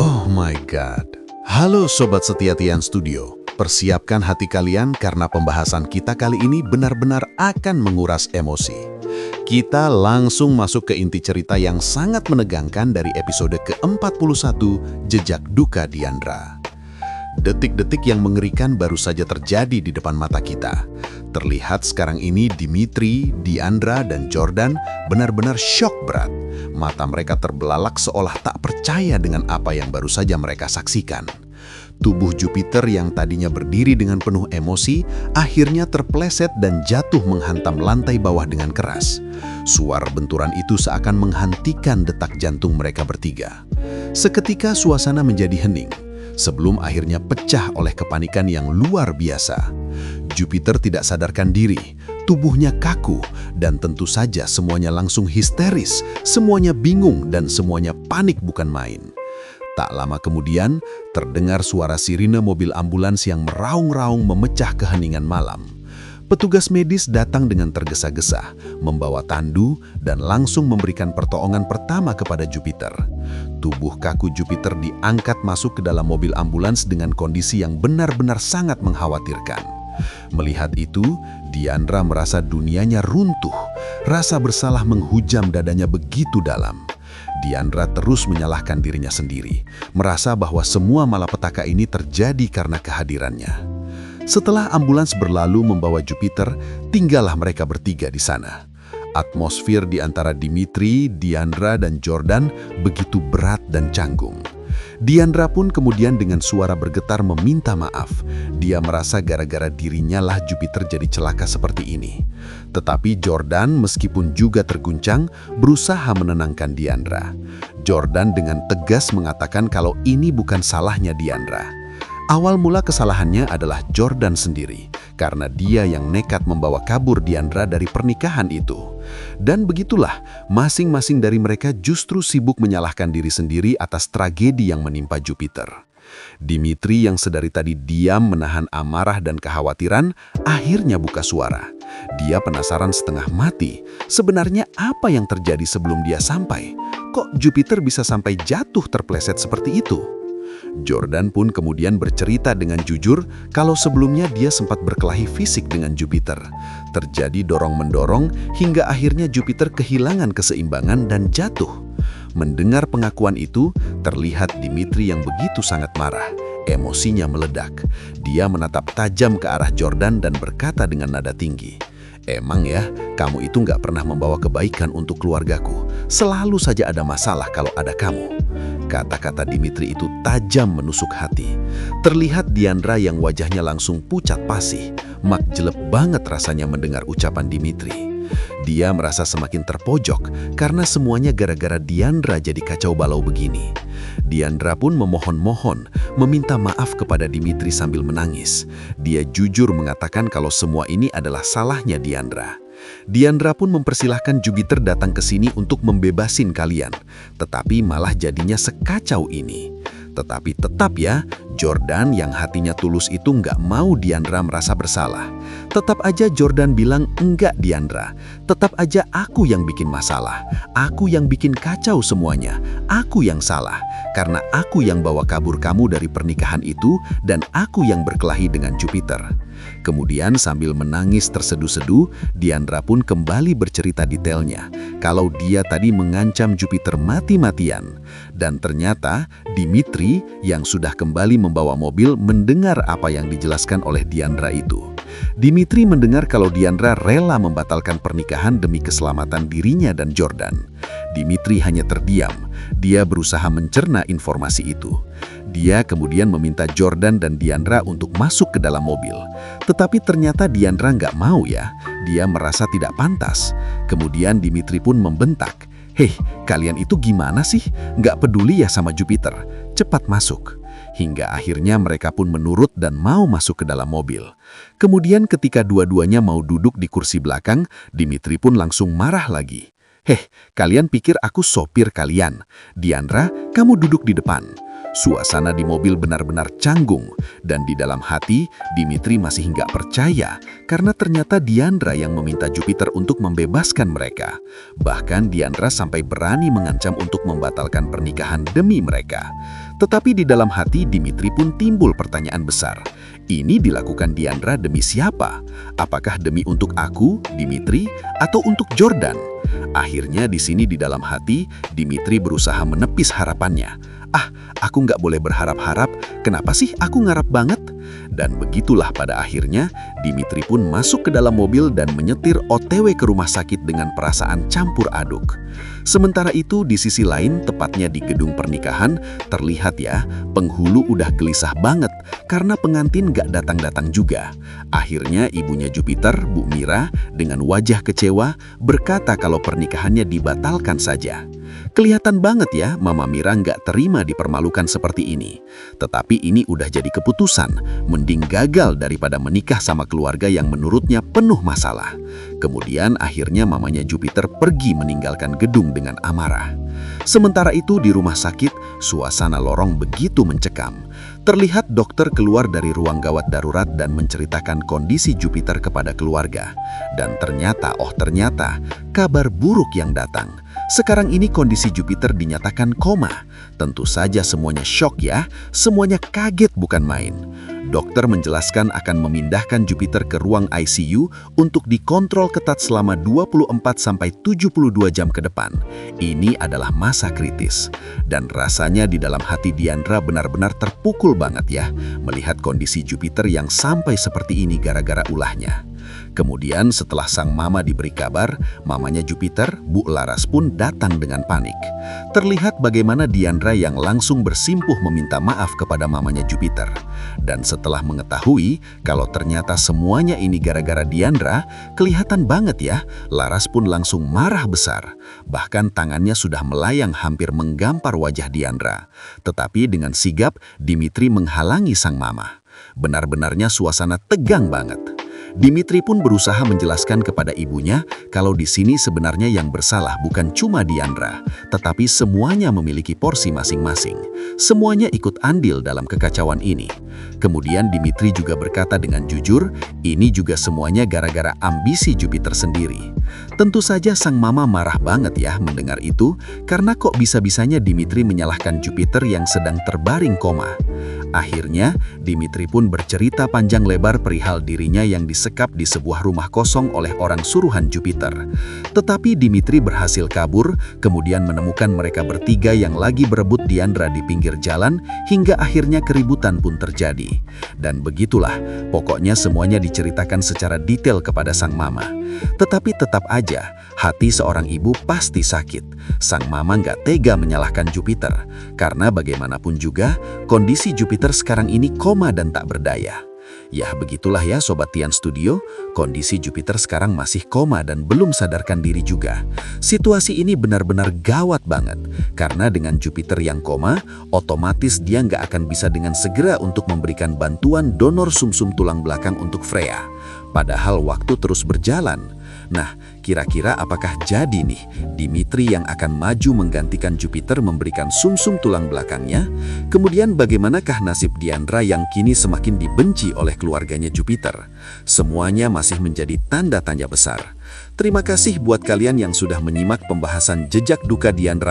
Oh my God. Halo Sobat Setia Tian Studio. Persiapkan hati kalian karena pembahasan kita kali ini benar-benar akan menguras emosi. Kita langsung masuk ke inti cerita yang sangat menegangkan dari episode ke-41, Jejak Duka Diandra. Detik-detik yang mengerikan baru saja terjadi di depan mata kita. Terlihat sekarang ini Dimitri, Diandra, dan Jordan benar-benar syok berat. Mata mereka terbelalak seolah tak percaya dengan apa yang baru saja mereka saksikan. Tubuh Jupiter yang tadinya berdiri dengan penuh emosi, akhirnya terpleset dan jatuh menghantam lantai bawah dengan keras. Suara benturan itu seakan menghentikan detak jantung mereka bertiga. Seketika suasana menjadi hening, sebelum akhirnya pecah oleh kepanikan yang luar biasa. Jupiter tidak sadarkan diri, tubuhnya kaku, dan tentu saja semuanya langsung histeris, semuanya bingung dan semuanya panik bukan main. Tak lama kemudian, terdengar suara sirine mobil ambulans yang meraung-raung memecah keheningan malam. Petugas medis datang dengan tergesa-gesa, membawa tandu dan langsung memberikan pertolongan pertama kepada Jupiter. Tubuh kaku Jupiter diangkat masuk ke dalam mobil ambulans dengan kondisi yang benar-benar sangat mengkhawatirkan. Melihat itu, Diandra merasa dunianya runtuh. Rasa bersalah menghujam dadanya begitu dalam. Diandra terus menyalahkan dirinya sendiri, merasa bahwa semua malapetaka ini terjadi karena kehadirannya. Setelah ambulans berlalu membawa Jupiter, tinggallah mereka bertiga di sana. Atmosfer di antara Dimitri, Diandra, dan Jordan begitu berat dan canggung. Diandra pun kemudian dengan suara bergetar meminta maaf. Dia merasa gara-gara dirinya lah Jupiter jadi celaka seperti ini. Tetapi Jordan meskipun juga terguncang, berusaha menenangkan Diandra. Jordan dengan tegas mengatakan kalau ini bukan salahnya Diandra. Awal mula kesalahannya adalah Jordan sendiri, karena dia yang nekat membawa kabur Diandra dari pernikahan itu. Dan begitulah, masing-masing dari mereka justru sibuk menyalahkan diri sendiri atas tragedi yang menimpa Jupiter. Dimitri yang sedari tadi diam menahan amarah dan kekhawatiran, akhirnya buka suara. Dia penasaran setengah mati, sebenarnya apa yang terjadi sebelum dia sampai? Kok Jupiter bisa sampai jatuh terpleset seperti itu? Jordan pun kemudian bercerita dengan jujur kalau sebelumnya dia sempat berkelahi fisik dengan Jupiter. Terjadi dorong-mendorong hingga akhirnya Jupiter kehilangan keseimbangan dan jatuh. Mendengar pengakuan itu, terlihat Dimitri yang begitu sangat marah. Emosinya meledak. Dia menatap tajam ke arah Jordan dan berkata dengan nada tinggi, "Emang ya, kamu itu nggak pernah membawa kebaikan untuk keluargaku. Selalu saja ada masalah kalau ada kamu." Kata-kata Dimitri itu tajam menusuk hati. Terlihat Diandra yang wajahnya langsung pucat pasih. Makjeleb banget rasanya mendengar ucapan Dimitri. Dia merasa semakin terpojok karena semuanya gara-gara Diandra jadi kacau balau begini. Diandra pun memohon-mohon, meminta maaf kepada Dimitri sambil menangis. Dia jujur mengatakan kalau semua ini adalah salahnya Diandra. Diandra pun mempersilahkan Jupiter datang ke sini untuk membebasin kalian, tetapi malah jadinya sekacau ini. Tetapi tetap ya, Jordan yang hatinya tulus itu nggak mau Diandra merasa bersalah. Tetap aja Jordan bilang, "Enggak Diandra, tetap aja aku yang bikin masalah. Aku yang bikin kacau semuanya. Aku yang salah, karena aku yang bawa kabur kamu dari pernikahan itu dan aku yang berkelahi dengan Jupiter." Kemudian sambil menangis terseduh-seduh, Diandra pun kembali bercerita detailnya kalau dia tadi mengancam Jupiter mati-matian. Dan ternyata Dimitri yang sudah kembali membawa mobil mendengar apa yang dijelaskan oleh Diandra itu. Dimitri mendengar kalau Diandra rela membatalkan pernikahan demi keselamatan dirinya dan Jordan. Dimitri hanya terdiam. Dia berusaha mencerna informasi itu. Dia kemudian meminta Jordan dan Diandra untuk masuk ke dalam mobil. Tetapi ternyata Diandra nggak mau ya. Dia merasa tidak pantas. Kemudian Dimitri pun membentak, "Hei, kalian itu gimana sih? Nggak peduli ya sama Jupiter? Cepat masuk." Hingga akhirnya mereka pun menurut dan mau masuk ke dalam mobil. Kemudian ketika dua-duanya mau duduk di kursi belakang, Dimitri pun langsung marah lagi. "Heh, kalian pikir aku sopir kalian? Diandra, kamu duduk di depan." Suasana di mobil benar-benar canggung, dan di dalam hati Dimitri masih nggak percaya karena ternyata Diandra yang meminta Jupiter untuk membebaskan mereka. Bahkan Diandra sampai berani mengancam untuk membatalkan pernikahan demi mereka. Tetapi di dalam hati Dimitri pun timbul pertanyaan besar. Ini dilakukan Diandra demi siapa? Apakah demi untuk aku, Dimitri, atau untuk Jordan? Akhirnya di sini di dalam hati, Dimitri berusaha menepis harapannya. Aku nggak boleh berharap-harap, kenapa sih aku ngarap banget? Dan begitulah pada akhirnya, Dimitri pun masuk ke dalam mobil dan menyetir OTW ke rumah sakit dengan perasaan campur aduk. Sementara itu di sisi lain, tepatnya di gedung pernikahan, terlihat ya, penghulu udah gelisah banget karena pengantin nggak datang-datang juga. Akhirnya ibunya Jupiter, Bu Mira, dengan wajah kecewa, berkata kalau pernikahannya dibatalkan saja. Kelihatan banget ya, Mama Mira nggak terima dipermalukan seperti ini. Tetapi ini udah jadi keputusan, mending gagal daripada menikah sama keluarga yang menurutnya penuh masalah. Kemudian akhirnya mamanya Jupiter pergi meninggalkan gedung dengan amarah. Sementara itu di rumah sakit, suasana lorong begitu mencekam. Terlihat dokter keluar dari ruang gawat darurat dan menceritakan kondisi Jupiter kepada keluarga. Dan ternyata, kabar buruk yang datang. Sekarang ini kondisi Jupiter dinyatakan koma. Tentu saja semuanya syok ya, semuanya kaget bukan main. Dokter menjelaskan akan memindahkan Jupiter ke ruang ICU untuk dikontrol ketat selama 24-72 jam ke depan. Ini adalah masa kritis. Dan rasanya di dalam hati Diandra benar-benar terpukul banget ya, melihat kondisi Jupiter yang sampai seperti ini gara-gara ulahnya. Kemudian setelah sang mama diberi kabar, mamanya Jupiter, Bu Laras pun datang dengan panik. Terlihat bagaimana Diandra yang langsung bersimpuh meminta maaf kepada mamanya Jupiter. Dan setelah mengetahui kalau ternyata semuanya ini gara-gara Diandra, kelihatan banget ya, Laras pun langsung marah besar. Bahkan tangannya sudah melayang hampir menggampar wajah Diandra. Tetapi dengan sigap, Dimitri menghalangi sang mama. Benar-benarnya suasana tegang banget. Dimitri pun berusaha menjelaskan kepada ibunya kalau di sini sebenarnya yang bersalah bukan cuma Diandra, tetapi semuanya memiliki porsi masing-masing. Semuanya ikut andil dalam kekacauan ini. Kemudian Dimitri juga berkata dengan jujur, ini juga semuanya gara-gara ambisi Jupiter sendiri. Tentu saja sang mama marah banget ya mendengar itu, karena kok bisa-bisanya Dimitri menyalahkan Jupiter yang sedang terbaring koma. Akhirnya, Dimitri pun bercerita panjang lebar perihal dirinya yang disekap di sebuah rumah kosong oleh orang suruhan Jupiter. Tetapi Dimitri berhasil kabur, kemudian menemukan mereka bertiga yang lagi berebut Diandra di pinggir jalan, hingga akhirnya keributan pun terjadi. Dan begitulah, pokoknya semuanya diceritakan secara detail kepada sang mama. Tetapi tetap aja, hati seorang ibu pasti sakit. Sang mama nggak tega menyalahkan Jupiter, karena bagaimanapun juga, kondisi Jupiter sekarang ini koma dan tak berdaya. Ya begitulah ya Sobat Tian Studio, kondisi Jupiter sekarang masih koma dan belum sadarkan diri juga. Situasi ini benar-benar gawat banget, karena dengan Jupiter yang koma, otomatis dia nggak akan bisa dengan segera untuk memberikan bantuan donor sumsum tulang belakang untuk Freya. Padahal waktu terus berjalan. Nah, kira-kira apakah jadi nih Dimitri yang akan maju menggantikan Jupiter memberikan sumsum tulang belakangnya? Kemudian bagaimanakah nasib Diandra yang kini semakin dibenci oleh keluarganya Jupiter? Semuanya masih menjadi tanda tanya besar. Terima kasih buat kalian yang sudah menyimak pembahasan jejak duka Diandra